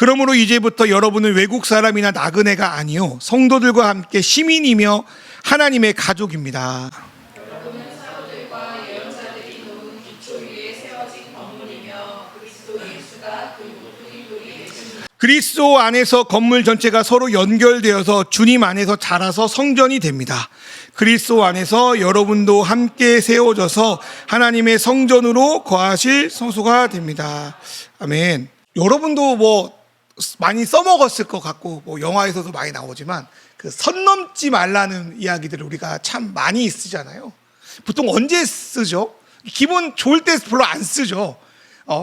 그러므로 이제부터 여러분은 외국 사람이나 나그네가 아니요 성도들과 함께 시민이며 하나님의 가족입니다. 여러분은 사도들과 예언자들이 놓은 기초 위에 세워진 건물이며 그리스도 예수가 그 모퉁이 돌이 되십니다. 그리스도 안에서 건물 전체가 서로 연결되어서 주님 안에서 자라서 성전이 됩니다. 그리스도 안에서 여러분도 함께 세워져서 하나님의 성전으로 거하실 성소가 됩니다. 아멘. 여러분도 뭐 많이 써먹었을 것 같고 뭐 영화에서도 많이 나오지만 그 선 넘지 말라는 이야기들을 우리가 참 많이 쓰잖아요. 보통 언제 쓰죠? 기분 좋을 때 별로 안 쓰죠.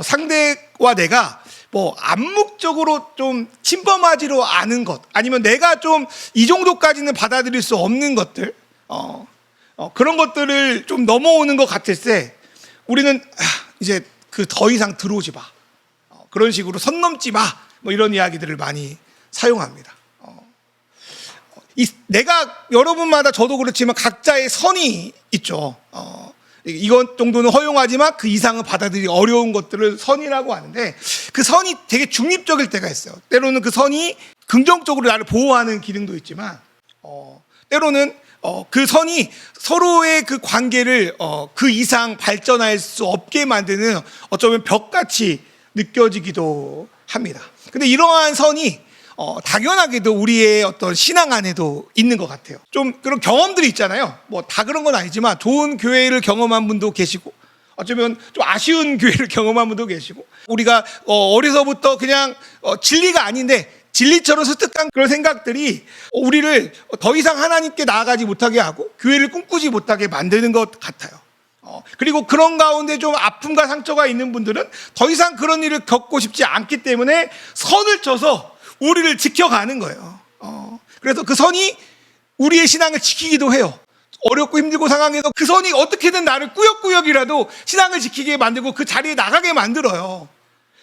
상대와 내가 뭐 암묵적으로 좀 침범하지로 않은 것, 아니면 내가 좀 이 정도까지는 받아들일 수 없는 것들, 그런 것들을 좀 넘어오는 것 같을 때 우리는 이제 그 더 이상 들어오지 마, 그런 식으로 선 넘지 마, 뭐 이런 이야기들을 많이 사용합니다. 내가 여러분마다 저도 그렇지만 각자의 선이 있죠. 이것 정도는 허용하지만 그 이상은 받아들이기 어려운 것들을 선이라고 하는데, 그 선이 되게 중립적일 때가 있어요. 때로는 그 선이 긍정적으로 나를 보호하는 기능도 있지만, 때로는 그 선이 서로의 그 관계를 그 이상 발전할 수 없게 만드는 어쩌면 벽같이 느껴지기도 합니다. 근데 이러한 선이 당연하게도 우리의 어떤 신앙 안에도 있는 것 같아요. 좀 그런 경험들이 있잖아요. 뭐 다 그런 건 아니지만 좋은 교회를 경험한 분도 계시고, 어쩌면 좀 아쉬운 교회를 경험한 분도 계시고, 우리가 어려서부터 그냥 진리가 아닌데 진리처럼 습득한 그런 생각들이 우리를 더 이상 하나님께 나아가지 못하게 하고 교회를 꿈꾸지 못하게 만드는 것 같아요. 그리고 그런 가운데 좀 아픔과 상처가 있는 분들은 더 이상 그런 일을 겪고 싶지 않기 때문에 선을 쳐서 우리를 지켜가는 거예요. 그래서 그 선이 우리의 신앙을 지키기도 해요. 어렵고 힘들고 상황에서 그 선이 어떻게든 나를 꾸역꾸역이라도 신앙을 지키게 만들고 그 자리에 나가게 만들어요.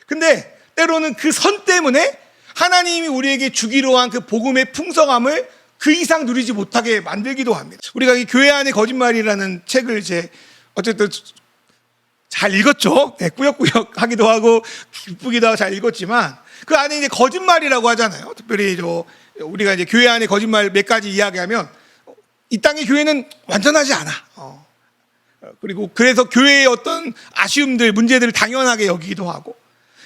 근데 때로는 그 선 때문에 하나님이 우리에게 주기로 한 그 복음의 풍성함을 그 이상 누리지 못하게 만들기도 합니다. 우리가 이 교회 안의 거짓말이라는 책을 이제 어쨌든 잘 읽었죠. 네, 꾸역꾸역 하기도 하고 기쁘기도 하고 잘 읽었지만, 그 안에 이제 거짓말이라고 하잖아요. 특별히 우리가 이제 교회 안에 거짓말 몇 가지 이야기하면, 이 땅의 교회는 완전하지 않아. 그리고 그래서 교회의 어떤 아쉬움들, 문제들을 당연하게 여기기도 하고,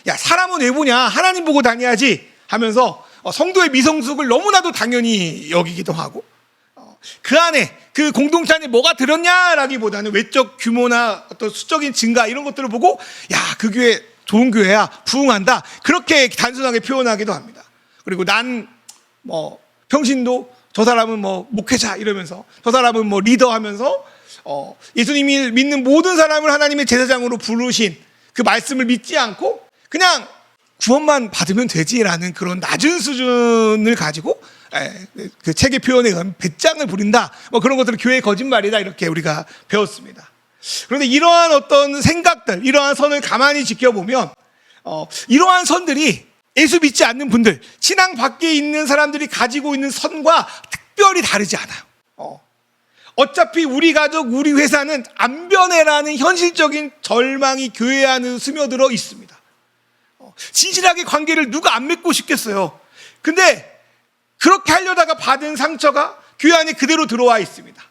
야, 사람은 왜 보냐? 하나님 보고 다녀야지 하면서 성도의 미성숙을 너무나도 당연히 여기기도 하고, 그 안에 그 공동체 안에 뭐가 들었냐라기보다는 외적 규모나 어떤 수적인 증가 이런 것들을 보고, 야, 그 교회 좋은 교회야, 부흥한다, 그렇게 단순하게 표현하기도 합니다. 그리고 난 뭐 평신도, 저 사람은 뭐 목회자 이러면서, 저 사람은 뭐 리더 하면서 예수님이 믿는 모든 사람을 하나님의 제사장으로 부르신 그 말씀을 믿지 않고 그냥 구원만 받으면 되지라는 그런 낮은 수준을 가지고 그 책의 표현에 의하면 배짱을 부린다, 뭐 그런 것들은 교회의 거짓말이다, 이렇게 우리가 배웠습니다. 그런데 이러한 어떤 생각들, 이러한 선을 가만히 지켜보면 이러한 선들이 예수 믿지 않는 분들, 신앙 밖에 있는 사람들이 가지고 있는 선과 특별히 다르지 않아요. 어차피 우리 가족, 우리 회사는 안 변해라는 현실적인 절망이 교회 안에 스며들어 있습니다. 진실하게 관계를 누가 안 맺고 싶겠어요. 근데 그렇게 하려다가 받은 상처가 교회 안에 그대로 들어와 있습니다.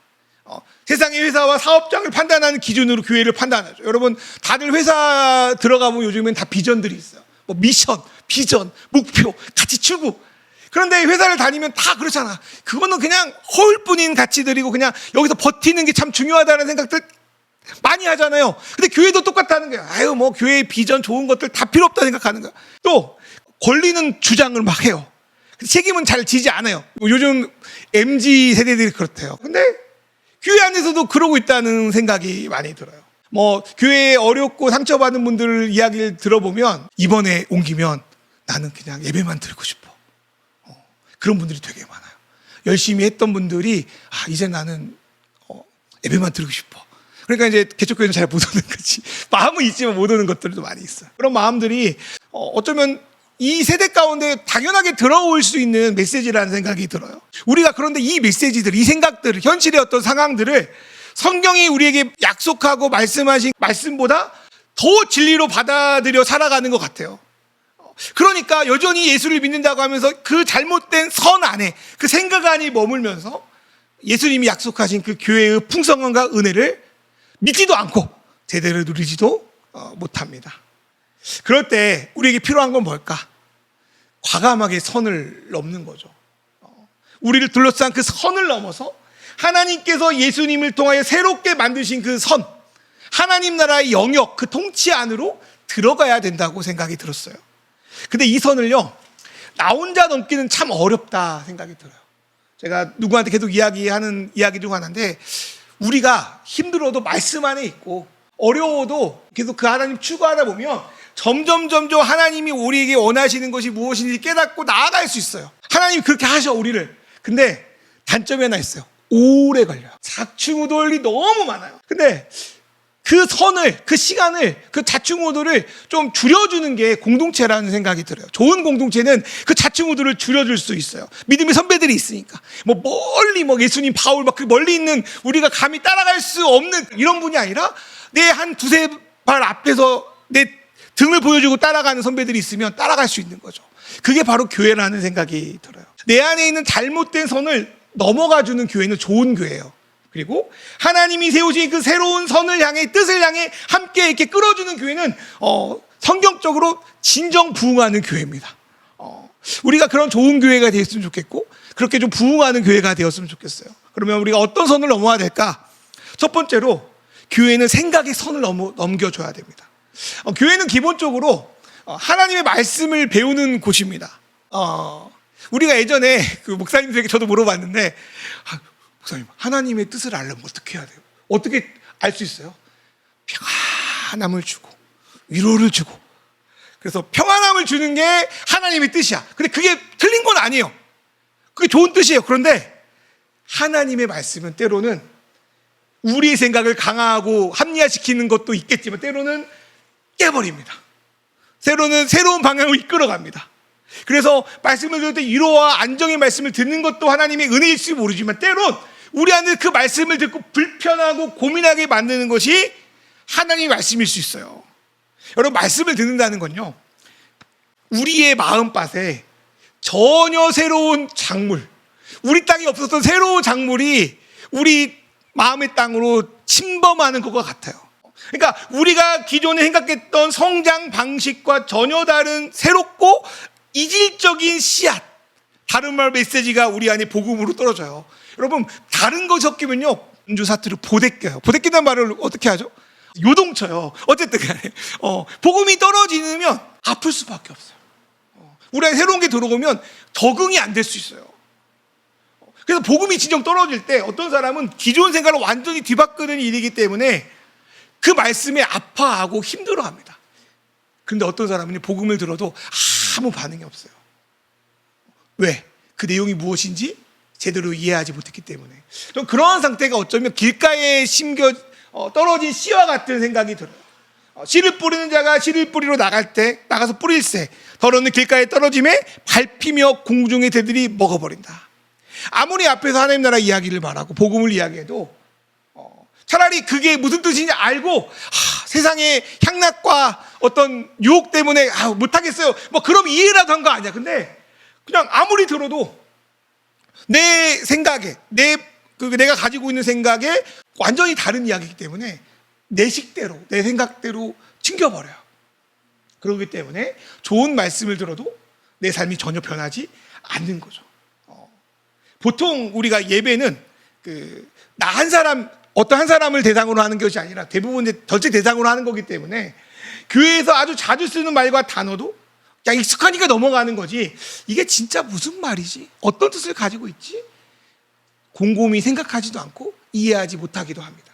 세상의 회사와 사업장을 판단하는 기준으로 교회를 판단하죠. 여러분, 다들 회사 들어가면 요즘엔 다 비전들이 있어요. 뭐 미션, 비전, 목표, 가치 추구. 그런데 회사를 다니면 다 그렇잖아. 그거는 그냥 허울뿐인 가치들이고 그냥 여기서 버티는 게 참 중요하다는 생각들 많이 하잖아요. 근데 교회도 똑같다는 거야. 아유, 뭐 교회의 비전 좋은 것들 다 필요 없다 생각하는 거야. 또 권리는 주장을 막 해요. 책임은 잘 지지 않아요. 요즘 MZ 세대들이 그렇대요. 근데 교회 안에서도 그러고 있다는 생각이 많이 들어요. 뭐 교회에 어렵고 상처받은 분들 이야기를 들어보면, 이번에 옮기면 나는 그냥 예배만 드리고 싶어. 그런 분들이 되게 많아요. 열심히 했던 분들이 이제 나는 예배만 드리고 싶어. 그러니까 이제 개척교회는 잘 못 오는 거지. 마음은 있지만 못 오는 것들도 많이 있어요. 그런 마음들이 어쩌면 이 세대 가운데 당연하게 들어올 수 있는 메시지라는 생각이 들어요. 우리가 그런데 이 메시지들, 이 생각들을, 현실의 어떤 상황들을 성경이 우리에게 약속하고 말씀하신 말씀보다 더 진리로 받아들여 살아가는 것 같아요. 그러니까 여전히 예수를 믿는다고 하면서 그 잘못된 선 안에 그 생각 안에 머물면서 예수님이 약속하신 그 교회의 풍성함과 은혜를 믿지도 않고 제대로 누리지도 못합니다. 그럴 때 우리에게 필요한 건 뭘까? 과감하게 선을 넘는 거죠. 우리를 둘러싼 그 선을 넘어서 하나님께서 예수님을 통하여 새롭게 만드신 그 선, 하나님 나라의 영역, 그 통치 안으로 들어가야 된다고 생각이 들었어요. 근데 이 선을요, 나 혼자 넘기는 참 어렵다 생각이 들어요. 제가 누구한테 계속 이야기하는 이야기 중 하나인데, 우리가 힘들어도 말씀 안에 있고 어려워도 계속 그 하나님 추구하다 보면 점점 하나님이 우리에게 원하시는 것이 무엇인지 깨닫고 나아갈 수 있어요. 하나님이 그렇게 하셔, 우리를. 근데 단점이 하나 있어요. 오래 걸려요. 좌충우돌이 너무 많아요. 근데 그 선을, 그 시간을, 그 좌충우돌을 좀 줄여주는 게 공동체라는 생각이 들어요. 좋은 공동체는 그 좌충우돌을 줄여줄 수 있어요. 믿음의 선배들이 있으니까. 멀리 예수님, 바울 그 멀리 있는 우리가 감히 따라갈 수 없는 이런 분이 아니라 내 한 두세 발 앞에서 내 등을 보여주고 따라가는 선배들이 있으면 따라갈 수 있는 거죠. 그게 바로 교회라는 생각이 들어요. 내 안에 있는 잘못된 선을 넘어가주는 교회는 좋은 교회예요. 그리고 하나님이 세우신 그 새로운 선을 향해, 뜻을 향해 함께 이렇게 끌어주는 교회는 성경적으로 진정 부흥하는 교회입니다. 우리가 그런 좋은 교회가 되었으면 좋겠고, 그렇게 좀 부흥하는 교회가 되었으면 좋겠어요. 그러면 우리가 어떤 선을 넘어야 될까? 첫 번째로 교회는 생각의 선을 넘겨줘야 됩니다. 교회는 기본적으로 하나님의 말씀을 배우는 곳입니다. 우리가 예전에 그 목사님들에게 저도 물어봤는데, 목사님, 하나님의 뜻을 알려면 어떻게 해야 돼요? 어떻게 알 수 있어요? 평안함을 주고 위로를 주고. 그래서 평안함을 주는 게 하나님의 뜻이야. 근데 그게 틀린 건 아니에요. 그게 좋은 뜻이에요. 그런데 하나님의 말씀은 때로는 우리의 생각을 강화하고 합리화시키는 것도 있겠지만 때로는 깨버립니다. 때로는 새로운 방향으로 이끌어갑니다. 그래서 말씀을 들을 때 위로와 안정의 말씀을 듣는 것도 하나님의 은혜일지 모르지만 때론 우리 안에 그 말씀을 듣고 불편하고 고민하게 만드는 것이 하나님의 말씀일 수 있어요. 여러분, 말씀을 듣는다는 건요, 우리의 마음밭에 전혀 새로운 작물, 우리 땅에 없었던 새로운 작물이 우리 마음의 땅으로 침범하는 것과 같아요. 그러니까 우리가 기존에 생각했던 성장 방식과 전혀 다른 새롭고 이질적인 씨앗, 다른 말 메시지가 우리 안에 복음으로 떨어져요. 여러분, 다른 거 섞이면요, 음주 사투리로 보대껴요. 보대낀다는 말을 어떻게 하죠? 요동쳐요. 어쨌든 간에 복음이 떨어지면 아플 수밖에 없어요. 우리 안에 새로운 게 들어오면 적응이 안 될 수 있어요. 그래서 복음이 진정 떨어질 때 어떤 사람은 기존 생각을 완전히 뒤바꾸는 일이기 때문에 그 말씀에 아파하고 힘들어합니다. 그런데 어떤 사람은 복음을 들어도 아무 반응이 없어요. 왜? 그 내용이 무엇인지 제대로 이해하지 못했기 때문에. 그런 상태가 어쩌면 길가에 떨어진 씨와 같은 생각이 들어요. 씨를 뿌리는 자가 씨를 뿌리러 나가서 뿌릴새, 더러는 길가에 떨어짐에 밟히며 공중의 새들이 먹어버린다. 아무리 앞에서 하나님 나라 이야기를 말하고 복음을 이야기해도 차라리 그게 무슨 뜻인지 알고 세상의 향락과 어떤 유혹 때문에 못하겠어요, 그럼 이해라도 한 거 아니야. 근데 그냥 아무리 들어도 내 생각에, 내가 가지고 있는 생각에 완전히 다른 이야기이기 때문에 내 식대로, 내 생각대로 튕겨버려요. 그렇기 때문에 좋은 말씀을 들어도 내 삶이 전혀 변하지 않는 거죠. 보통 우리가 예배는 나 한 사람, 어떤 한 사람을 대상으로 하는 것이 아니라 대부분 전체 대상으로 하는 거기 때문에 교회에서 아주 자주 쓰는 말과 단어도 그냥 익숙하니까 넘어가는 거지, 이게 진짜 무슨 말이지? 어떤 뜻을 가지고 있지? 곰곰이 생각하지도 않고 이해하지 못하기도 합니다.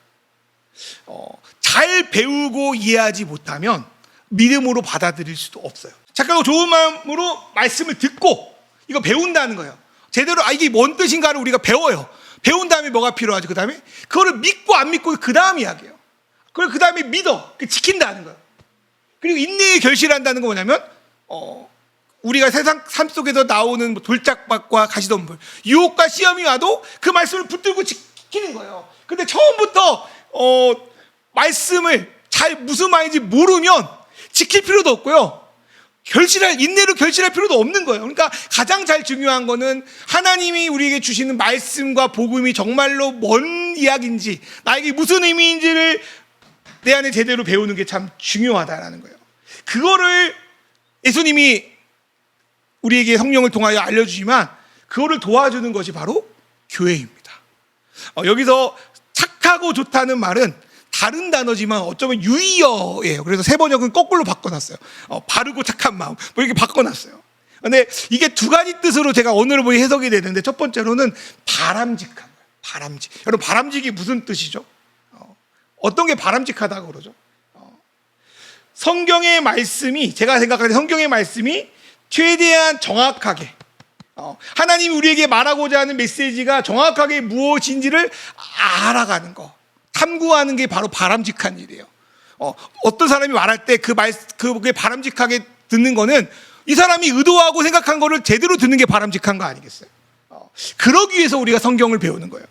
잘 배우고 이해하지 못하면 믿음으로 받아들일 수도 없어요. 착하고 좋은 마음으로 말씀을 듣고 이거 배운다는 거예요. 제대로 이게 뭔 뜻인가를 우리가 배워요. 배운 다음에 뭐가 필요하죠? 그 다음에 그거를 믿고 안 믿고 그 다음 이야기예요. 그걸 그 다음에 믿어, 지킨다는 거예요. 그리고 인내의 결실한다는 건 뭐냐면 우리가 세상 삶 속에서 나오는 돌짝밭과 가시덤불, 유혹과 시험이 와도 그 말씀을 붙들고 지키는 거예요. 근데 처음부터 말씀을 잘 무슨 말인지 모르면 지킬 필요도 없고요, 인내로 결실할 필요도 없는 거예요. 그러니까 가장 잘 중요한 거는 하나님이 우리에게 주시는 말씀과 복음이 정말로 뭔 이야기인지, 나에게 무슨 의미인지를 내 안에 제대로 배우는 게 참 중요하다라는 거예요. 그거를 예수님이 우리에게 성령을 통하여 알려주지만 그거를 도와주는 것이 바로 교회입니다. 여기서 착하고 좋다는 말은 다른 단어지만 어쩌면 유의어예요. 그래서 세 번역은 거꾸로 바꿔놨어요. 바르고 착한 마음 뭐 이렇게 바꿔놨어요. 근데 이게 두 가지 뜻으로 제가 오늘 보니 해석이 되는데, 첫 번째로는 바람직한 거예요. 바람직. 여러분, 바람직이 무슨 뜻이죠? 어떤 게 바람직하다고 그러죠? 성경의 말씀이, 제가 생각할 때 성경의 말씀이 최대한 정확하게, 하나님이 우리에게 말하고자 하는 메시지가 정확하게 무엇인지를 알아가는 거, 탐구하는 게 바로 바람직한 일이에요. 어떤 사람이 말할 때 그게 바람직하게 듣는 거는 이 사람이 의도하고 생각한 거를 제대로 듣는 게 바람직한 거 아니겠어요? 그러기 위해서 우리가 성경을 배우는 거예요.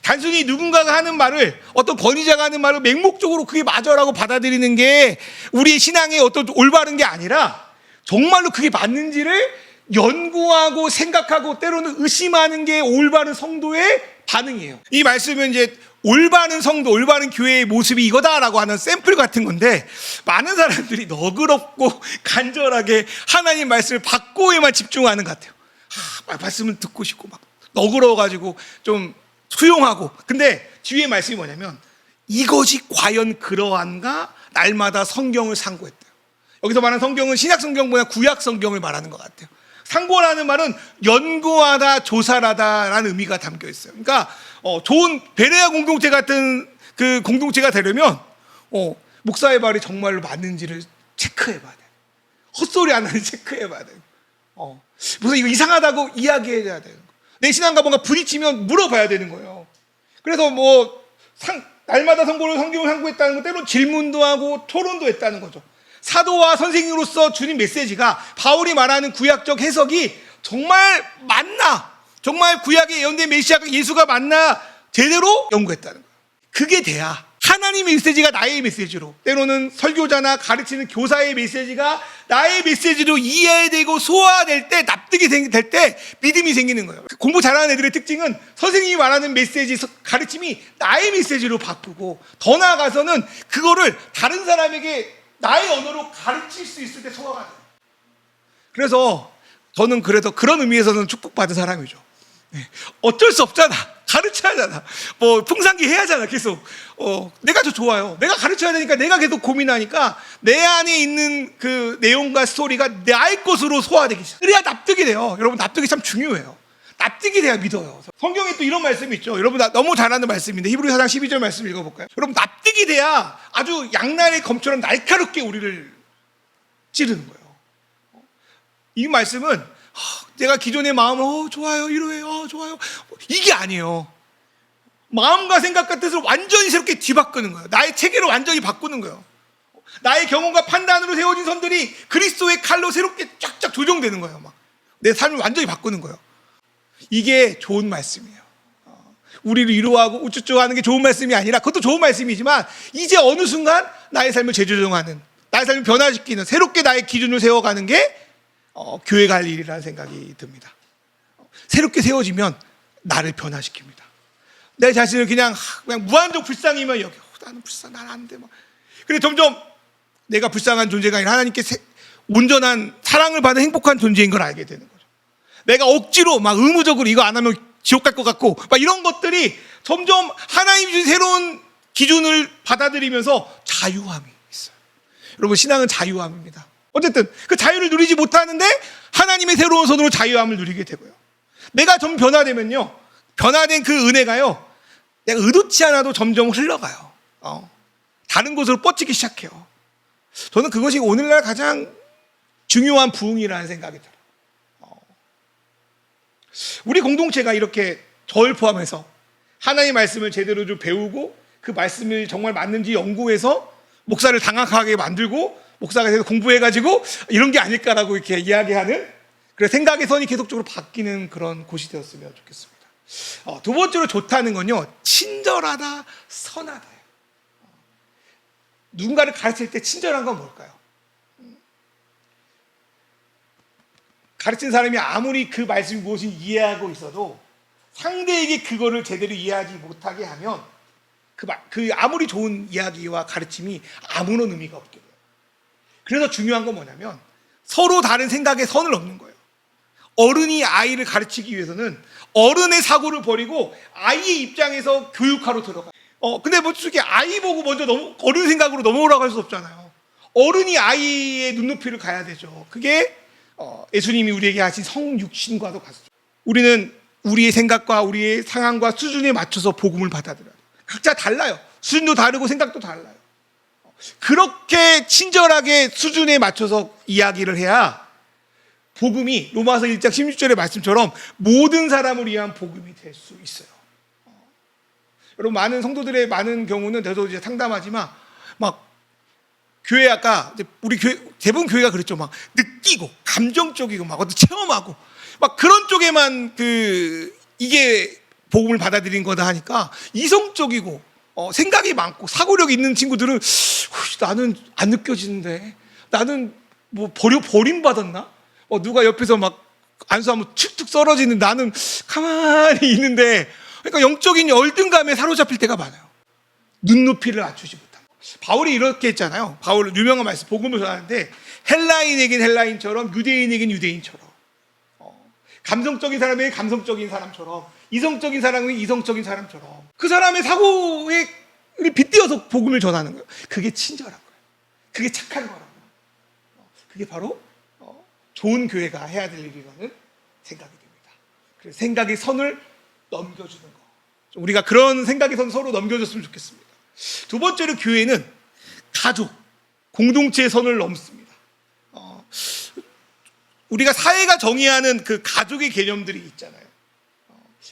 단순히 누군가가 하는 말을, 어떤 권위자가 하는 말을 맹목적으로 그게 맞아라고 받아들이는 게 우리의 신앙의 어떤 올바른 게 아니라, 정말로 그게 맞는지를 연구하고 생각하고 때로는 의심하는 게 올바른 성도의 반응이에요. 이 말씀은 이제 올바른 성도, 올바른 교회의 모습이 이거다라고 하는 샘플 같은 건데, 많은 사람들이 너그럽고 간절하게 하나님 말씀을 받고에만 집중하는 것 같아요. 말씀을 듣고 싶고 막 너그러워가지고 좀 수용하고. 근데 뒤에 말씀이 뭐냐면, 이것이 과연 그러한가? 날마다 성경을 상고했대요. 여기서 말하는 성경은 신약 성경보다 구약 성경을 말하는 것 같아요. 상고라는 말은 연구하다, 조사하다라는 의미가 담겨 있어요. 그러니까 좋은 베레아 공동체 같은 그 공동체가 되려면 목사의 말이 정말로 맞는지를 체크해봐야 돼요. 헛소리 안 하는지 체크해봐야 돼요. 무슨 이거 이상하다고 이야기해야 돼요. 내 신앙과 뭔가 부딪히면 물어봐야 되는 거예요. 그래서 날마다 성경을 상고했다는 것, 때로 질문도 하고 토론도 했다는 거죠. 사도와 선생님으로서 주님 메시지가, 바울이 말하는 구약적 해석이 정말 맞나, 정말 구약의 예언된 메시아가 예수가 맞나 제대로 연구했다는 거예요. 그게 돼야 하나님의 메시지가 나의 메시지로, 때로는 설교자나 가르치는 교사의 메시지가 나의 메시지로 이해되고 소화될 때, 납득이 될 때 믿음이 생기는 거예요. 공부 잘하는 애들의 특징은 선생님이 말하는 메시지, 가르침이 나의 메시지로 바꾸고, 더 나아가서는 그거를 다른 사람에게 나의 언어로 가르칠 수 있을 때 소화가 돼요. 그래서 저는 그래도 그런 의미에서는 축복받은 사람이죠. 어쩔 수 없잖아. 가르쳐야 하잖아. 풍상기 해야 하잖아. 계속. 내가 더 좋아요. 내가 가르쳐야 되니까, 내가 계속 고민하니까 내 안에 있는 그 내용과 스토리가 나의 것으로 소화되기 시작. 그래야 납득이 돼요. 여러분, 납득이 참 중요해요. 납득이 돼야 믿어요. 성경에 또 이런 말씀이 있죠. 여러분, 너무 잘 아는 말씀인데 히브리 4장 12절 말씀 읽어볼까요? 여러분, 납득이 돼야 아주 양날의 검처럼 날카롭게 우리를 찌르는 거예요. 이 말씀은 내가 기존의 마음을 좋아요, 이러해요, 좋아요, 이게 아니에요. 마음과 생각과 뜻을 완전히 새롭게 뒤바꾸는 거예요. 나의 체계를 완전히 바꾸는 거예요. 나의 경험과 판단으로 세워진 선들이 그리스도의 칼로 새롭게 쫙쫙 조정되는 거예요. 내 삶을 완전히 바꾸는 거예요. 이게 좋은 말씀이에요. 우리를 위로하고 우쭈쭈 하는 게 좋은 말씀이 아니라, 그것도 좋은 말씀이지만 이제 어느 순간 나의 삶을 재조정하는, 나의 삶을 변화시키는, 새롭게 나의 기준을 세워가는 게 교회 갈 일이라는 생각이 듭니다. 새롭게 세워지면 나를 변화시킵니다. 내 자신을 그냥 무한정 불쌍이면 여기 나는 불쌍, 난 안 돼. 그래 점점 내가 불쌍한 존재가 아니라 하나님께 온전한 사랑을 받는 행복한 존재인 걸 알게 되는 거죠. 내가 억지로 의무적으로 이거 안 하면 지옥 갈 것 같고 이런 것들이 점점 하나님 주신 새로운 기준을 받아들이면서 자유함이 있어요. 여러분, 신앙은 자유함입니다. 어쨌든 그 자유를 누리지 못하는데 하나님의 새로운 손으로 자유함을 누리게 되고요. 내가 좀 변화되면요, 변화된 그 은혜가요, 내가 의도치 않아도 점점 흘러가요. 다른 곳으로 뻗치기 시작해요. 저는 그것이 오늘날 가장 중요한 부흥이라는 생각이 들어요. 우리 공동체가 이렇게 저를 포함해서 하나님의 말씀을 제대로 좀 배우고 그 말씀이 정말 맞는지 연구해서 목사를 당황하게 만들고 목사가 계속 공부해가지고 이런 게 아닐까라고 이렇게 이야기하는, 그래서 생각의 선이 계속적으로 바뀌는 그런 곳이 되었으면 좋겠습니다. 두 번째로 좋다는 건요, 친절하다, 선하다. 누군가를 가르칠 때 친절한 건 뭘까요? 가르친 사람이 아무리 그 말씀이 무엇인지 이해하고 있어도 상대에게 그거를 제대로 이해하지 못하게 하면 그 아무리 좋은 이야기와 가르침이 아무런 의미가 없게 돼요. 그래서 중요한 건 뭐냐면 서로 다른 생각에 선을 넘는 거예요. 어른이 아이를 가르치기 위해서는 어른의 사고를 버리고 아이의 입장에서 교육하러 들어가요. 근데 뭐 솔직히 아이 보고 먼저 어른 생각으로 넘어오라고 할 수 없잖아요. 어른이 아이의 눈높이를 가야 되죠. 그게 예수님이 우리에게 하신 성육신과도 같습니다. 우리는 우리의 생각과 우리의 상황과 수준에 맞춰서 복음을 받아들여요. 각자 달라요. 수준도 다르고 생각도 달라요. 그렇게 친절하게 수준에 맞춰서 이야기를 해야 복음이 로마서 1장 16절의 말씀처럼 모든 사람을 위한 복음이 될 수 있어요. 여러분, 많은 성도들의 많은 경우는 저도 이제 상담하지만 막 교회 아까 우리 교회 대부분 교회가 그랬죠. 막 느끼고 감정적이고 막 어떤 체험하고 막 그런 쪽에만 이게 복음을 받아들인 거다 하니까 이성적이고 생각이 많고 사고력이 있는 친구들은 나는 안 느껴지는데 나는 뭐 버림받았나? 누가 옆에서 막 안수하면 툭툭 썰어지는 나는 가만히 있는데 그러니까 영적인 열등감에 사로잡힐 때가 많아요. 눈높이를 맞추지 못한. 바울이 이렇게 했잖아요. 바울은 유명한 말씀 복음을 전하는데 헬라인에겐 헬라인처럼 유대인에겐 유대인처럼 감성적인 사람에게 감성적인 사람처럼 이성적인 사람에게 이성적인 사람처럼 그 사람의 사고에 빗대어서 복음을 전하는 거예요. 그게 친절한 거예요. 그게 착한 거라고요. 그게 바로 좋은 교회가 해야 될 일이라는 생각이 듭니다. 그래서 생각의 선을 넘겨주는 거. 우리가 그런 생각의 선 서로 넘겨줬으면 좋겠습니다. 두 번째로 교회는 가족, 공동체의 선을 넘습니다. 우리가 사회가 정의하는 그 가족의 개념들이 있잖아요.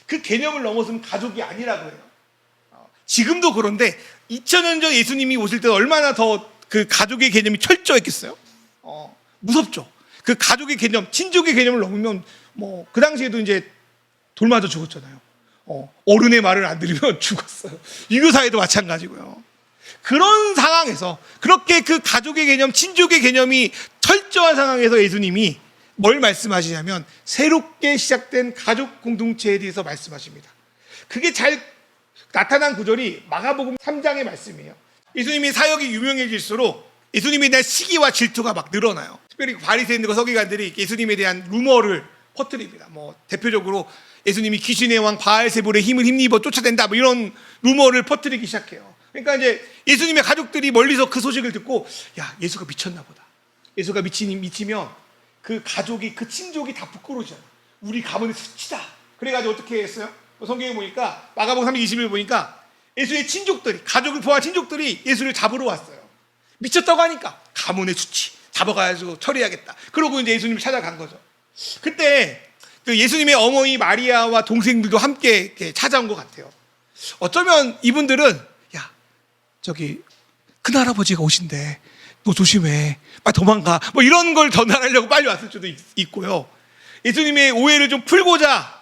그 개념을 넘어서는 가족이 아니라고 해요. 지금도 그런데 2000년 전 예수님이 오실 때는 얼마나 더 그 가족의 개념이 철저했겠어요? 무섭죠. 그 가족의 개념, 친족의 개념을 넘으면 뭐 그 당시에도 이제 돌 맞아 죽었잖아요. 어른의 말을 안 들으면 죽었어요. 유교사회도 마찬가지고요. 그런 상황에서 그렇게 그 가족의 개념, 친족의 개념이 철저한 상황에서 예수님이 뭘 말씀하시냐면 새롭게 시작된 가족 공동체에 대해서 말씀하십니다. 그게 잘 나타난 구절이 마가복음 3장의 말씀이에요. 예수님이 사역이 유명해질수록 예수님에 대한 시기와 질투가 막 늘어나요. 특별히 바리새인들과 서기관들이 예수님에 대한 루머를 퍼뜨립니다. 뭐 대표적으로 예수님이 귀신의 왕 바알세불의 힘을 힘입어 쫓아낸다 뭐 이런 루머를 퍼뜨리기 시작해요. 그러니까 이제 예수님의 가족들이 멀리서 그 소식을 듣고 야, 예수가 미쳤나 보다. 예수가 미치면 그 가족이 그 친족이 다 부끄러워지잖아. 우리 가문의 수치다. 그래가지고 어떻게 했어요? 성경에 보니까 마가복음 3장 20일 보니까 예수의 친족들이 가족을 포함한 친족들이 예수를 잡으러 왔어요. 미쳤다고 하니까 가문의 수치 잡아가지고 처리하겠다. 그러고 이제 예수님을 찾아간 거죠. 그때 그 예수님의 어머니 마리아와 동생들도 함께 이렇게 찾아온 것 같아요. 어쩌면 이분들은 야 저기 큰할아버지가 오신대. 너 조심해. 빨리 도망가. 뭐 이런 걸 전달하려고 빨리 왔을 수도 있고요. 예수님의 오해를 좀 풀고자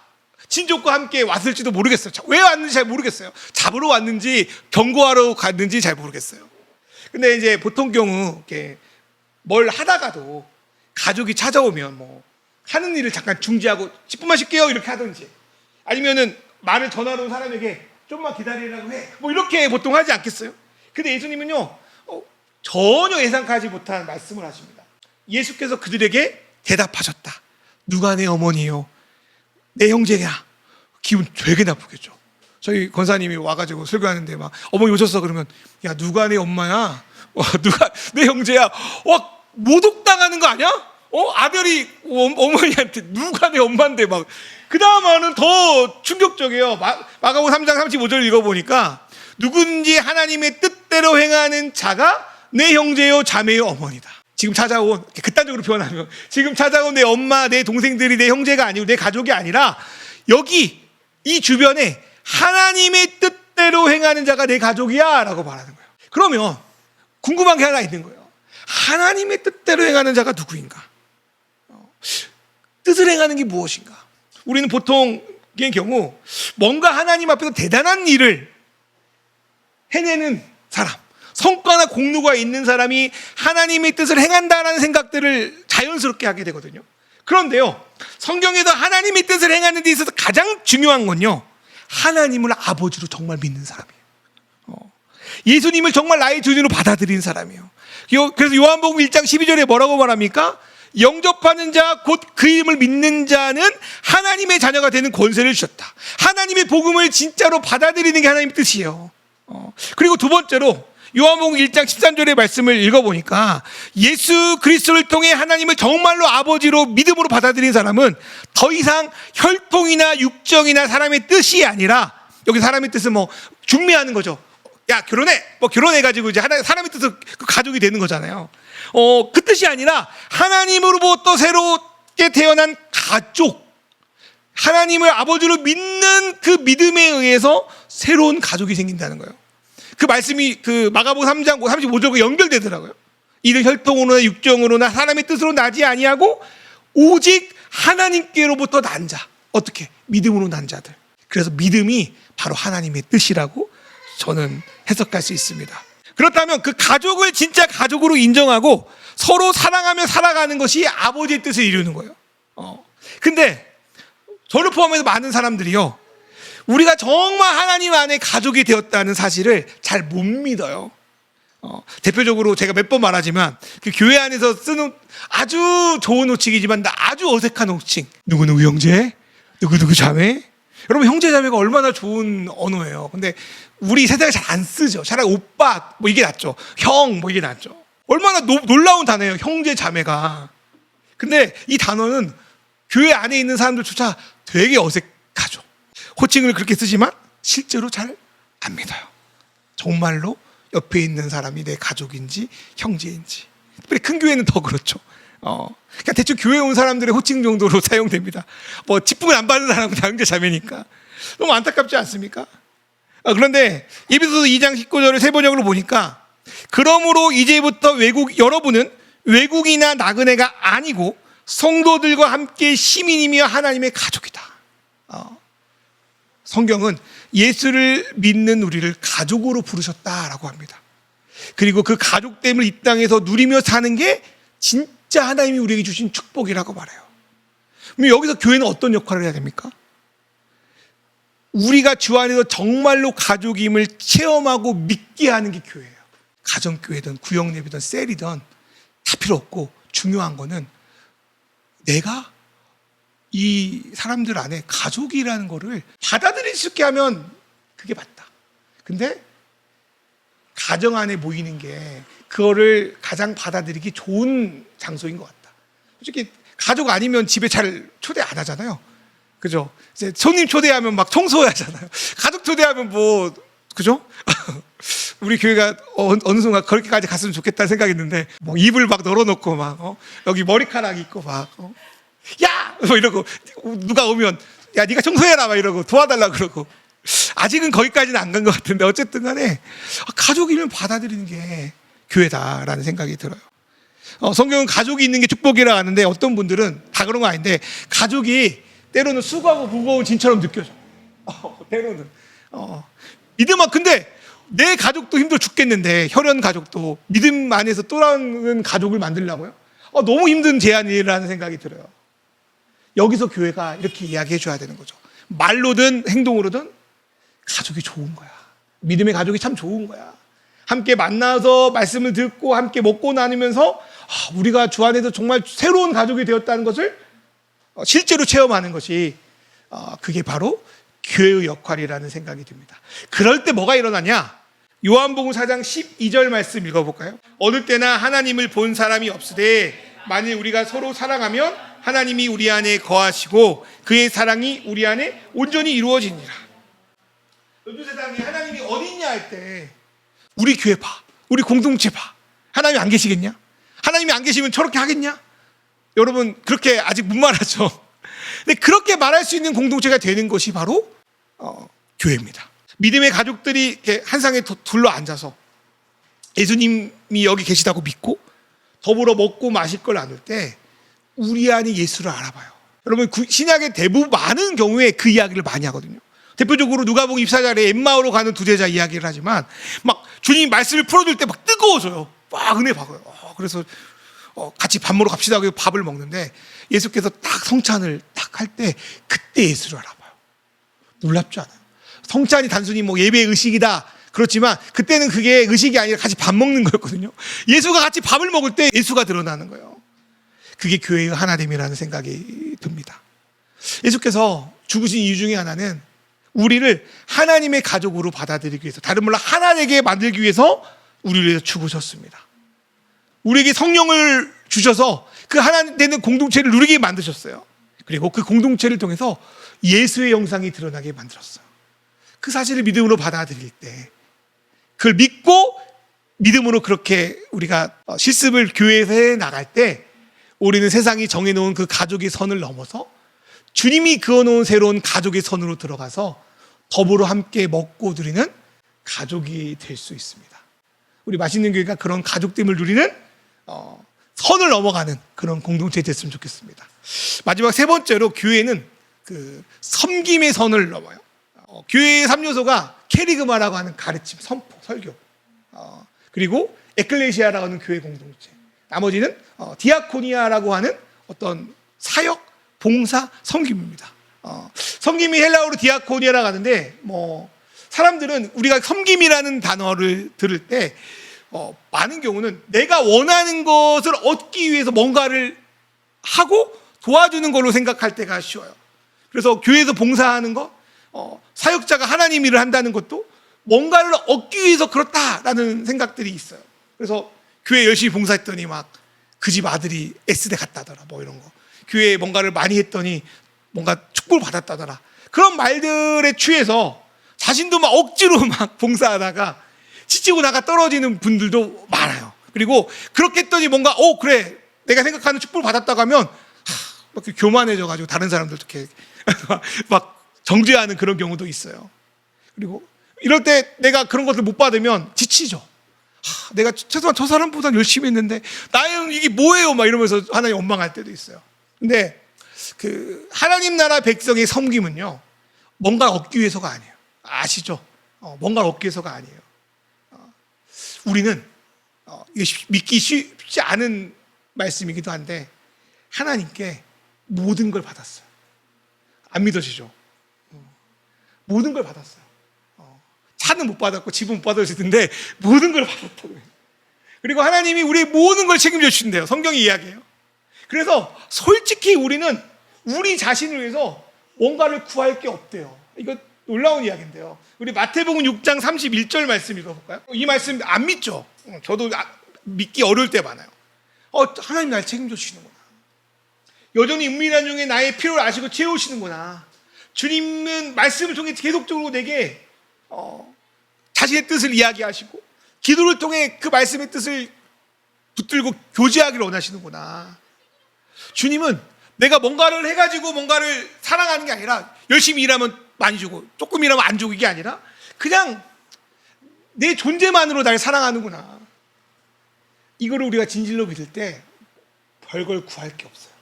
친족과 함께 왔을지도 모르겠어요. 왜 왔는지 잘 모르겠어요. 잡으러 왔는지 경고하러 갔는지 잘 모르겠어요. 근데 이제 보통 경우 이렇게 뭘 하다가도 가족이 찾아오면 뭐 하는 일을 잠깐 중지하고 10분만 쉴게요 이렇게 하든지 아니면은 말을 전화로 온 사람에게 좀만 기다리라고 해. 뭐 이렇게 보통 하지 않겠어요? 근데 예수님은요 전혀 예상하지 못한 말씀을 하십니다. 예수께서 그들에게 대답하셨다. 누가 내 어머니요? 내 형제야. 기분 되게 나쁘겠죠. 저희 권사님이 와가지고 설교하는데 막 어머니 오셨어 그러면 야 누가 내 엄마야? 누가 내 형제야? 모독당하는 거 아니야? 아들이 어머니한테 누가 내 엄마인데 막 그 다음에는 더 충격적이에요. 마가복음 3장 35절 읽어보니까 누군지 하나님의 뜻대로 행하는 자가 내 형제요 자매요 어머니다. 지금 찾아온 극단적으로 표현하면 지금 찾아온 내 엄마 내 동생들이 내 형제가 아니고 내 가족이 아니라 여기 이 주변에 하나님의 뜻대로 행하는 자가 내 가족이야 라고 말하는 거예요. 그러면 궁금한 게 하나 있는 거예요. 하나님의 뜻대로 행하는 자가 누구인가? 뜻을 행하는 게 무엇인가? 우리는 보통의 경우 뭔가 하나님 앞에서 대단한 일을 해내는 사람, 성과나 공로가 있는 사람이 하나님의 뜻을 행한다라는 생각들을 자연스럽게 하게 되거든요. 그런데요, 성경에서 하나님의 뜻을 행하는 데 있어서 가장 중요한 건요, 하나님을 아버지로 정말 믿는 사람이에요. 예수님을 정말 나의 주인으로 받아들이는 사람이에요. 그래서 요한복음 1장 12절에 뭐라고 말합니까? 영접하는 자, 곧 그 이름을 믿는 자는 하나님의 자녀가 되는 권세를 주셨다. 하나님의 복음을 진짜로 받아들이는 게 하나님의 뜻이에요. 그리고 두 번째로 요한복음 1장 13절의 말씀을 읽어보니까 예수 그리스도를 통해 하나님을 정말로 아버지로 믿음으로 받아들인 사람은 더 이상 혈통이나 육정이나 사람의 뜻이 아니라, 여기 사람의 뜻은 뭐 중매하는 거죠. 야, 결혼해! 뭐 결혼해가지고 이제 사람의 뜻은 그 가족이 되는 거잖아요. 그 뜻이 아니라 하나님으로부터 새롭게 태어난 가족, 하나님을 아버지로 믿는 그 믿음에 의해서 새로운 가족이 생긴다는 거예요. 그 말씀이 그 마가복음 3장 35절과 연결되더라고요. 이는 혈통으로나 육정으로나 사람의 뜻으로 나지 아니하고 오직 하나님께로부터 난 자. 어떻게? 믿음으로 난 자들. 그래서 믿음이 바로 하나님의 뜻이라고 저는 해석할 수 있습니다. 그렇다면 그 가족을 진짜 가족으로 인정하고 서로 사랑하며 살아가는 것이 아버지의 뜻을 이루는 거예요. 근데 저를 포함해서 많은 사람들이요, 우리가 정말 하나님 안에 가족이 되었다는 사실을 잘 못 믿어요. 대표적으로 제가 몇 번 말하지만 그 교회 안에서 쓰는 아주 좋은 호칭이지만 아주 어색한 호칭. 누구누구 형제, 누구누구 자매. 여러분, 형제 자매가 얼마나 좋은 언어예요. 근데 우리 세대가 잘 안 쓰죠. 차라리 오빠 뭐 이게 낫죠. 형 뭐 이게 낫죠. 얼마나 놀라운 단어예요, 형제 자매가. 근데 이 단어는 교회 안에 있는 사람들조차 되게 어색하죠. 호칭을 그렇게 쓰지만 실제로 잘 안 믿어요. 정말로 옆에 있는 사람이 내 가족인지 형제인지. 특별히 큰 교회는 더 그렇죠. 그러니까 대충 교회 온 사람들의 호칭 정도로 사용됩니다. 뭐 직분을 안 받는 사람은 다 형제 자매니까. 너무 안타깝지 않습니까? 그런데 에베소서 2장 19절을 세 번역으로 보니까, 그러므로 이제부터 여러분은 외국이나 나그네가 아니고 성도들과 함께 시민이며 하나님의 가족이다. 성경은 예수를 믿는 우리를 가족으로 부르셨다라고 합니다. 그리고 그 가족됨을 이 땅에서 누리며 사는 게 진짜 하나님이 우리에게 주신 축복이라고 말해요. 그럼 여기서 교회는 어떤 역할을 해야 됩니까? 우리가 주 안에서 정말로 가족임을 체험하고 믿게 하는 게 교회예요. 가정교회든 구역예배든 셀이든 다 필요 없고, 중요한 거는 내가 이 사람들 안에 가족이라는 거를 받아들일 수 있게 하면 그게 맞다. 근데 가정 안에 모이는 게 그거를 가장 받아들이기 좋은 장소인 것 같다. 솔직히 가족 아니면 집에 잘 초대 안 하잖아요. 그죠? 이제 손님 초대하면 막 청소해야 하잖아요. 가족 초대하면 뭐, 그죠? 우리 교회가 어느 순간 그렇게까지 갔으면 좋겠다는 생각이 있는데, 뭐 입을 막 널어놓고 막, 여기 머리카락 있고 막, 야! 뭐 이러고, 누가 오면, 야, 네가 청소해라! 막 이러고, 도와달라 그러고. 아직은 거기까지는 안 간 것 같은데, 어쨌든 간에, 가족이면 받아들이는 게 교회다라는 생각이 들어요. 성경은 가족이 있는 게 축복이라고 하는데, 어떤 분들은 다 그런 거 아닌데, 가족이 때로는 수고하고 무거운 짐처럼 느껴져. 때로는. 믿음아, 근데 내 가족도 힘들어 죽겠는데, 혈연 가족도 믿음 안에서 또 다른 가족을 만들려고요? 너무 힘든 제안이라는 생각이 들어요. 여기서 교회가 이렇게 이야기해 줘야 되는 거죠. 말로든 행동으로든 가족이 좋은 거야. 믿음의 가족이 참 좋은 거야. 함께 만나서 말씀을 듣고 함께 먹고 나누면서 우리가 주 안에서 정말 새로운 가족이 되었다는 것을 실제로 체험하는 것이 그게 바로 교회의 역할이라는 생각이 듭니다. 그럴 때 뭐가 일어나냐? 요한복음 4장 12절 말씀 읽어볼까요? 어느 때나 하나님을 본 사람이 없으되 만일 우리가 서로 사랑하면 하나님이 우리 안에 거하시고 그의 사랑이 우리 안에 온전히 이루어지니라. 요즘 세상에 하나님이 어디 있냐 할 때 우리 교회 봐, 우리 공동체 봐. 하나님이 안 계시겠냐? 하나님이 안 계시면 저렇게 하겠냐? 여러분 그렇게 아직 못 말하죠. 근데 그렇게 말할 수 있는 공동체가 되는 것이 바로 교회입니다. 믿음의 가족들이 이렇게 한 상에 둘러 앉아서 예수님이 여기 계시다고 믿고 더불어 먹고 마실 걸 나눌 때 우리 안에 예수를 알아봐요. 여러분 신약의 대부분 많은 경우에 그 이야기를 많이 하거든요. 대표적으로 누가복음 24장에 엠마오로 가는 두 제자 이야기를 하지만 막 주님이 말씀을 풀어줄 때 막 뜨거워져요. 막 은혜 받아요. 그래서 같이 밥 먹으러 갑시다 하고 밥을 먹는데 예수께서 딱 성찬을 딱 할 때 그때 예수를 알아봐요. 놀랍지 않아요? 성찬이 단순히 뭐 예배의 의식이다 그렇지만 그때는 그게 의식이 아니라 같이 밥 먹는 거였거든요. 예수가 같이 밥을 먹을 때 예수가 드러나는 거예요. 그게 교회의 하나됨이라는 생각이 듭니다. 예수께서 죽으신 이유 중에 하나는 우리를 하나님의 가족으로 받아들이기 위해서, 다른 말로 하나 되게 만들기 위해서 우리를 위해서 죽으셨습니다. 우리에게 성령을 주셔서 그 하나 되는 공동체를 누리게 만드셨어요. 그리고 그 공동체를 통해서 예수의 영상이 드러나게 만들었어요. 그 사실을 믿음으로 받아들일 때, 그걸 믿고 믿음으로 그렇게 우리가 실습을 교회에서 해 나갈 때 우리는 세상이 정해놓은 그 가족의 선을 넘어서 주님이 그어놓은 새로운 가족의 선으로 들어가서 더불어 함께 먹고 누리는 가족이 될 수 있습니다. 우리 맛있는 교회가 그런 가족됨을 누리는 선을 넘어가는 그런 공동체 됐으면 좋겠습니다. 마지막 세 번째로 교회는 그 섬김의 선을 넘어요. 교회의 3요소가 캐리그마라고 하는 가르침, 선포, 설교, 그리고 에클레시아라고 하는 교회 공동체, 나머지는 디아코니아라고 하는 어떤 사역, 봉사, 섬김입니다. 섬김이 헬라어로 디아코니아라고 하는데 사람들은 우리가 섬김이라는 단어를 들을 때 많은 경우는 내가 원하는 것을 얻기 위해서 뭔가를 하고 도와주는 걸로 생각할 때가 쉬워요. 그래서 교회에서 봉사하는 것, 사역자가 하나님 일을 한다는 것도 뭔가를 얻기 위해서 그렇다라는 생각들이 있어요. 그래서 교회 열심히 봉사했더니 막 그 집 아들이 S대 갔다더라 뭐 이런 거, 교회에 뭔가를 많이 했더니 뭔가 축복을 받았다더라, 그런 말들에 취해서 자신도 막 억지로 막 봉사하다가 지치고 나가 떨어지는 분들도 많아요. 그리고 그렇게 했더니 뭔가 그래 내가 생각하는 축복을 받았다고 하면 막 교만해져가지고 다른 사람들 이렇게 막 정죄하는 그런 경우도 있어요. 그리고 이럴 때 내가 그런 것을 못 받으면 지치죠. 내가 최소한 저 사람보다 열심히 했는데 나는 이게 뭐예요? 막 이러면서 하나님 원망할 때도 있어요. 근데 그 하나님 나라 백성의 섬김은요, 뭔가를 얻기 위해서가 아니에요. 아시죠? 뭔가를 얻기 위해서가 아니에요. 우리는 믿기 쉽지 않은 말씀이기도 한데 하나님께 모든 걸 받았어요. 안 믿어지죠? 모든 걸 받았어요. 차는 못 받았고 집은 못 받았을 텐데 모든 걸 받았다고 해요. 그리고 하나님이 우리의 모든 걸 책임져 주신대요. 성경이 이야기해요. 그래서 솔직히 우리는 우리 자신을 위해서 뭔가를 구할 게 없대요. 이거 놀라운 이야기인데요. 우리 마태복음 6장 31절 말씀 읽어볼까요? 이 말씀 안 믿죠? 저도 믿기 어려울 때 많아요. 하나님 날 책임져 주시는구나. 여전히 은밀한 중에 나의 필요를 아시고 채우시는구나. 주님은 말씀을 통해 계속적으로 내게 자신의 뜻을 이야기하시고 기도를 통해 그 말씀의 뜻을 붙들고 교제하기를 원하시는구나. 주님은 내가 뭔가를 해가지고 뭔가를 사랑하는 게 아니라 열심히 일하면 많이 주고 조금 일하면 안 주고 이게 아니라 그냥 내 존재만으로 날 사랑하는구나. 이거를 우리가 진실로 믿을 때 별걸 구할 게 없어요.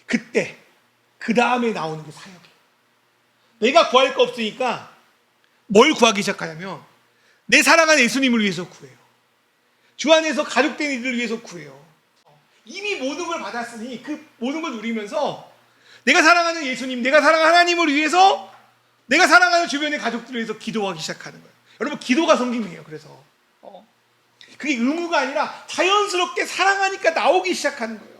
그때 그 다음에 나오는 게 사역이에요. 내가 구할 거 없으니까 뭘 구하기 시작하냐면 내 사랑하는 예수님을 위해서 구해요. 주 안에서 가족된 이들을 위해서 구해요. 이미 모든 걸 받았으니 그 모든 걸 누리면서 내가 사랑하는 예수님, 내가 사랑하는 하나님을 위해서 내가 사랑하는 주변의 가족들을 위해서 기도하기 시작하는 거예요. 여러분, 기도가 섬김이에요. 그래서 그게 의무가 아니라 자연스럽게 사랑하니까 나오기 시작하는 거예요.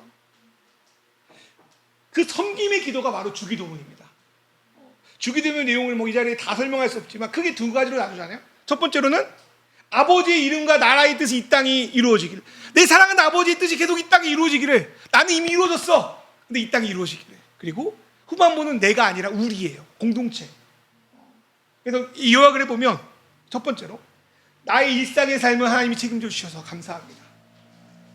그 섬김의 기도가 바로 주기도문입니다. 주기도문 내용을 이 자리에 다 설명할 수 없지만 크게 두 가지로 나누잖아요. 첫 번째로는 아버지의 이름과 나라의 뜻이 이 땅이 이루어지기를, 내 사랑하는 아버지의 뜻이 계속 이 땅에 이루어지기를, 나는 이미 이루어졌어 근데 이 땅에 이루어지기를. 그리고 후반부는 내가 아니라 우리예요. 공동체. 그래서 이 요약을 해보면 첫 번째로 나의 일상의 삶을 하나님이 책임져 주셔서 감사합니다.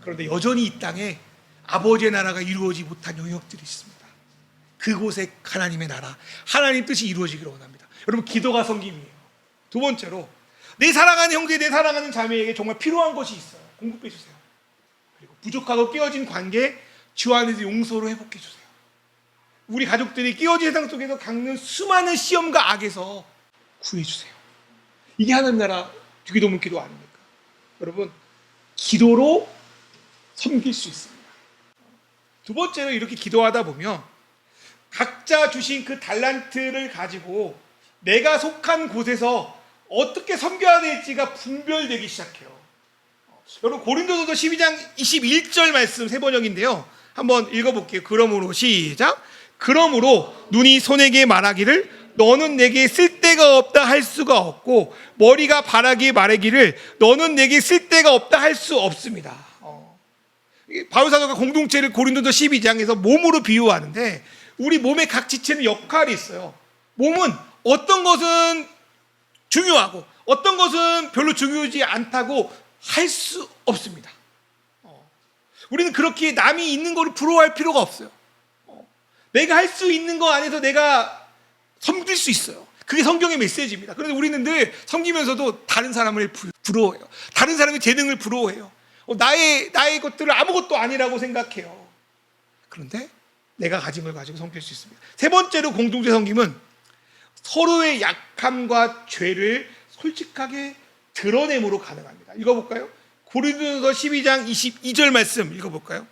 그런데 여전히 이 땅에 아버지의 나라가 이루어지지 못한 영역들이 있습니다. 그곳에 하나님의 나라, 하나님 뜻이 이루어지기를 원합니다. 여러분, 기도가 섬김이에요. 두 번째로 내 사랑하는 형제, 내 사랑하는 자매에게 정말 필요한 것이 있어요. 공급해 주세요. 그리고 부족하고 깨어진 관계 주 안에서 용서로 회복해 주세요. 우리 가족들이 깨어진 세상 속에서 겪는 수많은 시험과 악에서 구해 주세요. 이게 하나님 나라 주기도문 기도 아닙니까? 여러분, 기도로 섬길 수 있습니다. 두 번째로 이렇게 기도하다 보면 각자 주신 그 달란트를 가지고 내가 속한 곳에서 어떻게 섬겨야 될지가 분별되기 시작해요. 여러분 고린도서도 12장 21절 말씀 세 번역인데요. 한번 읽어볼게요. 그러므로 시작. 그러므로 눈이 손에게 말하기를 너는 내게 쓸데가 없다 할 수가 없고 머리가 바라기에 말하기를 너는 내게 쓸데가 없다 할 수 없습니다. 바울 사도가 공동체를 고린도서 12장에서 몸으로 비유하는데 우리 몸의 각 지체는 역할이 있어요. 몸은 어떤 것은 중요하고 어떤 것은 별로 중요하지 않다고 할 수 없습니다. 우리는 그렇게 남이 있는 거를 부러워할 필요가 없어요. 내가 할 수 있는 거 안에서 내가 섬길 수 있어요. 그게 성경의 메시지입니다. 그런데 우리는 늘 섬기면서도 다른 사람을 부러워해요. 다른 사람의 재능을 부러워해요. 나의 것들을 아무것도 아니라고 생각해요. 그런데 내가 가진 걸 가지고 섬길 수 있습니다. 세 번째로 공동체 섬김은 서로의 약함과 죄를 솔직하게 드러냄으로 가능합니다. 읽어볼까요? 고린도서 12장 22절 말씀 읽어볼까요?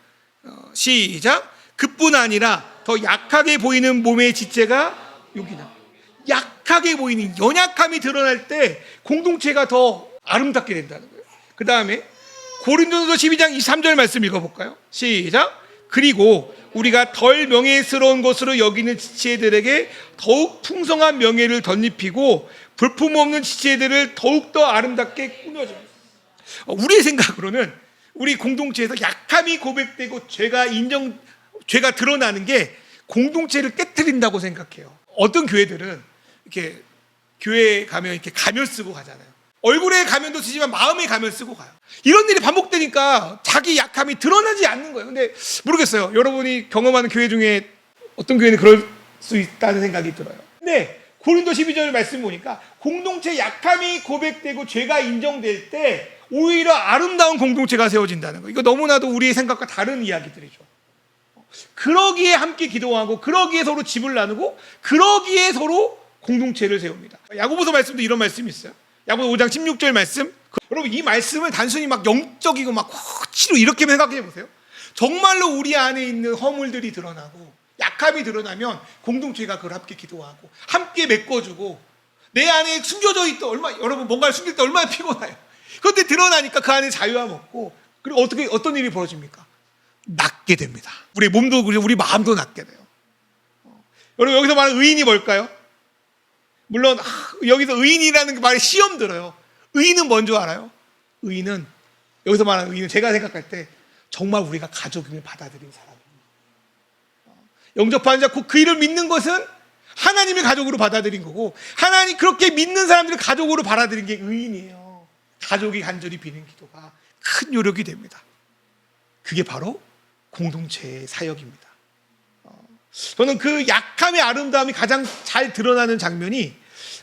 시작. 그뿐 아니라 더 약하게 보이는 몸의 지체가 여기나. 약하게 보이는 연약함이 드러날 때 공동체가 더 아름답게 된다는 거예요. 그 다음에 고린도서 12장 23절 말씀 읽어볼까요? 시작. 그리고 우리가 덜 명예스러운 것으로 여기는 지체들에게 더욱 풍성한 명예를 덧입히고 볼품없는 지체들을 더욱더 아름답게 꾸며줍니다. 우리의 생각으로는 우리 공동체에서 약함이 고백되고 죄가 드러나는 게 공동체를 깨트린다고 생각해요. 어떤 교회들은 이렇게 교회에 가면 이렇게 가면 쓰고 가잖아요. 얼굴에 가면도 쓰지만 마음에 가면 쓰고 가요. 이런 일이 반복되니까 자기 약함이 드러나지 않는 거예요. 근데 모르겠어요. 여러분이 경험하는 교회 중에 어떤 교회는 그럴 수 있다는 생각이 들어요. 근데 고린도 12절 말씀 보니까 공동체 약함이 고백되고 죄가 인정될 때 오히려 아름다운 공동체가 세워진다는 거예요. 이거 너무나도 우리의 생각과 다른 이야기들이죠. 그러기에 함께 기도하고 그러기에 서로 집을 나누고 그러기에 서로 공동체를 세웁니다. 야고보서 말씀도 이런 말씀이 있어요. 야고보서 5장 16절 말씀. 여러분 이 말씀을 단순히 막 영적이고 막 치료 이렇게만 생각해 보세요. 정말로 우리 안에 있는 허물들이 드러나고 약함이 드러나면 공동체가 그걸 함께 기도하고 함께 메꿔주고 내 안에 숨겨져 있던 여러분 뭔가를 숨길 때 얼마나 피곤해요. 그런데 드러나니까 그 안에 자유함 얻고 그리고 어떤 일이 벌어집니까? 낫게 됩니다. 우리 몸도 그리고 우리 마음도 낫게 돼요. 여러분 여기서 말하는 의인이 뭘까요? 물론 여기서 의인이라는 말에 시험 들어요. 의인은 뭔지 알아요? 의인은 여기서 말하는 의인은 제가 생각할 때 정말 우리가 가족임을 받아들인 사람입니다. 영접하는 자 곧 그 이를 믿는 것은 하나님의 가족으로 받아들인 거고 하나님 그렇게 믿는 사람들을 가족으로 받아들인 게 의인이에요. 가족이 간절히 비는 기도가 큰 요력이 됩니다. 그게 바로 공동체의 사역입니다. 저는 그 약함의 아름다움이 가장 잘 드러나는 장면이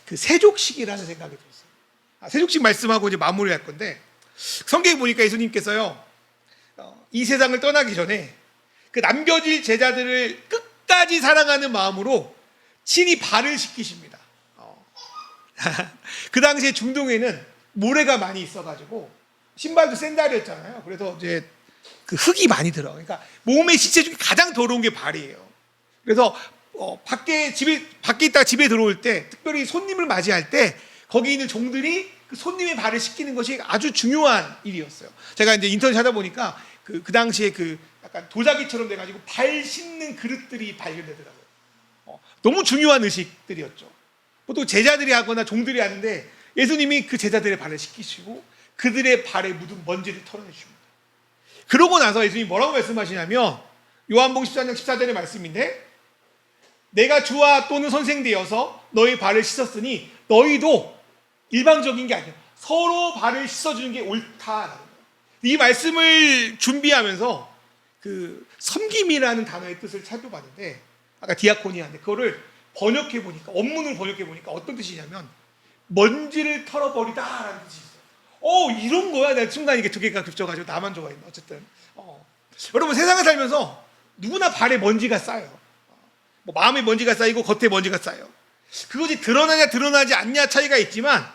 그 세족식이라는 생각이 들었어요. 세족식 말씀하고 이제 마무리할 건데 성경에 보니까 예수님께서요 이 세상을 떠나기 전에 그 남겨질 제자들을 끝까지 사랑하는 마음으로 친히 발을 씻기십니다. 그 당시에 중동에는 모래가 많이 있어가지고 신발도 샌달이었잖아요. 그래서 이제 그 흙이 많이 들어. 그러니까 몸의 시체 중에 가장 더러운 게 발이에요. 그래서 밖에 있다가 집에 들어올 때 특별히 손님을 맞이할 때 거기 있는 종들이 그 손님의 발을 씻기는 것이 아주 중요한 일이었어요. 제가 이제 인터넷 찾아보니까 그 당시에 그 약간 도자기처럼 돼가지고 발 씻는 그릇들이 발견되더라고요. 너무 중요한 의식들이었죠. 보통 제자들이 하거나 종들이 하는데 예수님이 그 제자들의 발을 씻기시고 그들의 발에 묻은 먼지를 털어내십니다. 그러고 나서 예수님이 뭐라고 말씀하시냐면 요한복음 14장 14절의 말씀인데 내가 주와 또는 선생 되어서 너희 발을 씻었으니 너희도 일방적인 게 아니에요. 서로 발을 씻어주는 게 옳다라는 거예요. 이 말씀을 준비하면서 그 섬김이라는 단어의 뜻을 살펴봤는데 아까 디아코니아인데 그거를 번역해 보니까 원문을 번역해 보니까 어떤 뜻이냐면 먼지를 털어버리다라는 뜻이 있어요. 이런 거야. 내가 순간 이게 두 개가 겹쳐가지고 나만 좋아했네. 어쨌든 여러분 세상에 살면서 누구나 발에 먼지가 쌓여요. 뭐 마음에 먼지가 쌓이고 겉에 먼지가 쌓여요. 그것이 드러나냐 드러나지 않냐 차이가 있지만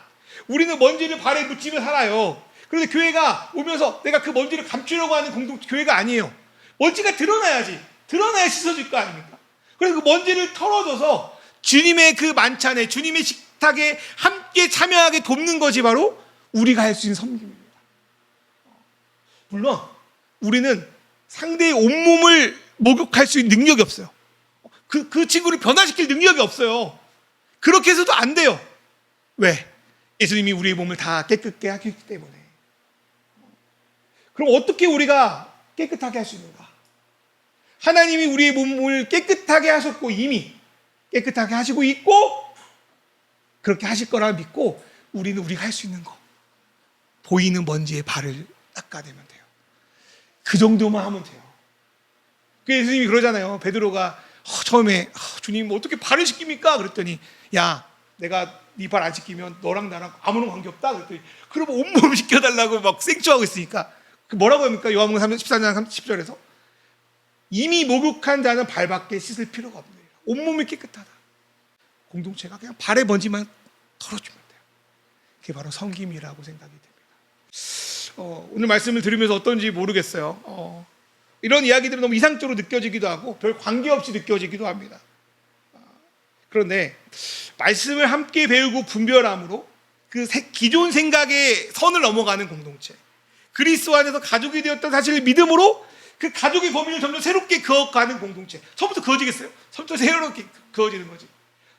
우리는 먼지를 발에 묻히며 살아요. 그런데 교회가 오면서 내가 그 먼지를 감추려고 하는 교회가 아니에요. 먼지가 드러나야 씻어질 거 아닙니까? 그래서 그 먼지를 털어줘서 주님의 그 만찬에, 주님의 식탁에 함께 참여하게 돕는 것이 바로 우리가 할 수 있는 섬김입니다. 물론 우리는 상대의 온몸을 목욕할 수 있는 능력이 없어요. 그 친구를 변화시킬 능력이 없어요. 그렇게 해서도 안 돼요. 왜? 예수님이 우리의 몸을 다 깨끗게 하기 때문에. 그럼 어떻게 우리가 깨끗하게 할 수 있는가? 하나님이 우리의 몸을 깨끗하게 하셨고, 이미 깨끗하게 하시고 있고, 그렇게 하실 거라 믿고 우리는 우리가 할 수 있는 거, 보이는 먼지에 발을 닦아내면 돼요. 그 정도만 하면 돼요. 그 예수님이 그러잖아요. 베드로가 처음에 주님 어떻게 발을 씻깁니까? 그랬더니 야, 내가 네 발 안 씻기면 너랑 나랑 아무런 관계없다. 그랬더니 그러면 온몸 씻겨달라고 막 생초하고 있으니까 뭐라고 합니까? 요한복음 14장 10절에서 이미 목욕한 자는 발밖에 씻을 필요가 없네요. 온몸이 깨끗하다. 공동체가 그냥 발에 먼지만 털어주면 돼요. 그게 바로 섬김이라고 생각이 됩니다. 오늘 말씀을 들으면서 어떤지 모르겠어요. 이런 이야기들은 너무 이상적으로 느껴지기도 하고 별 관계없이 느껴지기도 합니다. 그런데 말씀을 함께 배우고 분별함으로 그 기존 생각의 선을 넘어가는 공동체, 그리스도 안에서 가족이 되었던 사실을 믿음으로 그 가족의 범위를 점점 새롭게 그어가는 공동체. 처음부터 그어지겠어요? 처음부터 새롭게 그어지는 거지.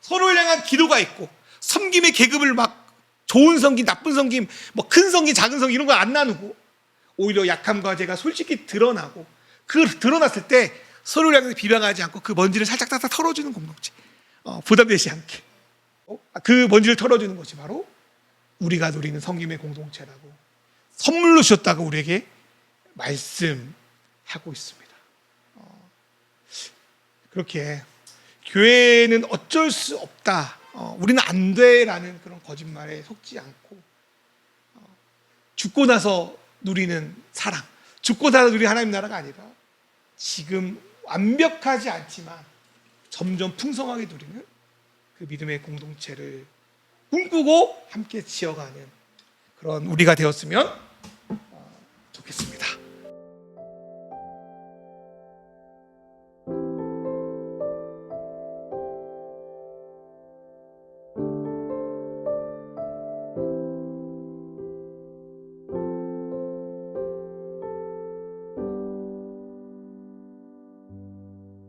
서로를 향한 기도가 있고 섬김의 계급을 막 좋은 섬김, 나쁜 섬김, 뭐 큰 섬김, 작은 섬김 이런 거 안 나누고 오히려 약함과 죄가 솔직히 드러나고 그 드러났을 때 서로를 향해서 비방하지 않고 그 먼지를 살짝 털어주는 공동체. 부담되지 않게 그 먼지를 털어주는 것이 바로 우리가 누리는 섬김의 공동체라고 선물로 주셨다고 우리에게 말씀하고 있습니다. 그렇게 교회는 어쩔 수 없다, 우리는 안 돼라는 그런 거짓말에 속지 않고 죽고 나서 누리는 사랑, 죽고 나서 누리는 하나님 나라가 아니라 지금 완벽하지 않지만 점점 풍성하게 누리는 그 믿음의 공동체를 꿈꾸고 함께 지어가는 그런 우리가 되었으면 좋겠습니다.